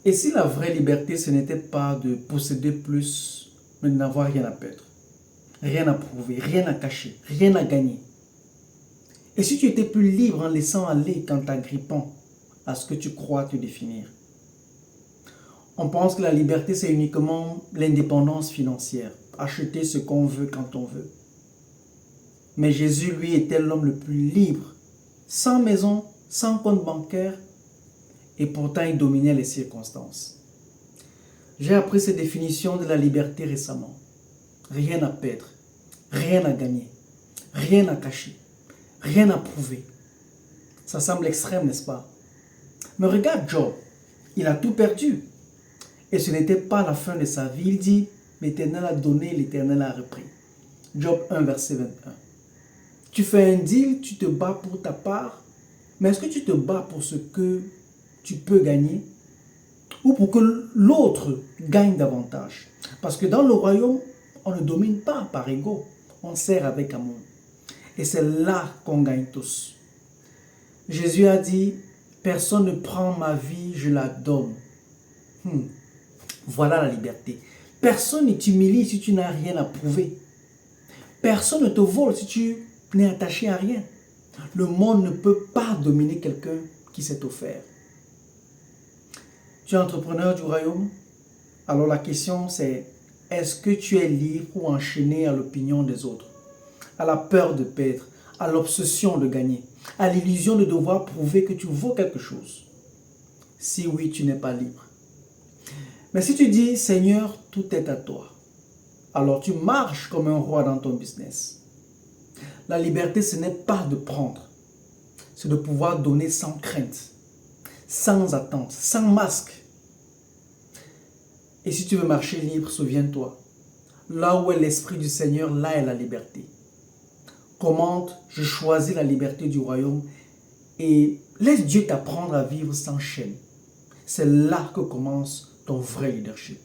Et si la vraie liberté, ce n'était pas de posséder plus, mais de n'avoir rien à perdre, rien à prouver, rien à cacher, rien à gagner. Et si tu étais plus libre en laissant aller qu'en t'agrippant à ce que tu crois te définir. On pense que la liberté, c'est uniquement l'indépendance financière, acheter ce qu'on veut quand on veut. Mais Jésus, lui, était l'homme le plus libre, sans maison, sans compte bancaire, et pourtant il dominait les circonstances. J'ai appris cette définition de la liberté récemment. Rien à perdre, rien à gagner, rien à cacher, rien à prouver. Ça semble extrême, n'est-ce pas? Mais regarde Job, il a tout perdu. Et ce n'était pas la fin de sa vie. Il dit, l'Éternel a donné, l'Éternel a repris. Job 1, verset 21. Tu fais un deal, tu te bats pour ta part, mais est-ce que tu te bats pour ce que tu peux gagner ou pour que l'autre gagne davantage? Parce que dans le royaume, on ne domine pas par ego, on sert avec amour. Et c'est là qu'on gagne tous. Jésus a dit, personne ne prend ma vie, je la donne. Voilà la liberté. Personne ne t'humilie si tu n'as rien à prouver. Personne ne te vole si tu n'es attaché à rien. Le monde ne peut pas dominer quelqu'un qui s'est offert. Tu es entrepreneur du royaume? Alors la question c'est, est-ce que tu es libre ou enchaîné à l'opinion des autres, à la peur de perdre, à l'obsession de gagner, à l'illusion de devoir prouver que tu vaux quelque chose? Si oui, tu n'es pas libre. Mais si tu dis, Seigneur, tout est à toi, alors tu marches comme un roi dans ton business. La liberté, ce n'est pas de prendre, c'est de pouvoir donner sans crainte, sans attente, sans masque. Et si tu veux marcher libre, souviens-toi, là où est l'Esprit du Seigneur, là est la liberté. Commente, je choisis la liberté du royaume et laisse Dieu t'apprendre à vivre sans chaîne. C'est là que commence ton vrai leadership.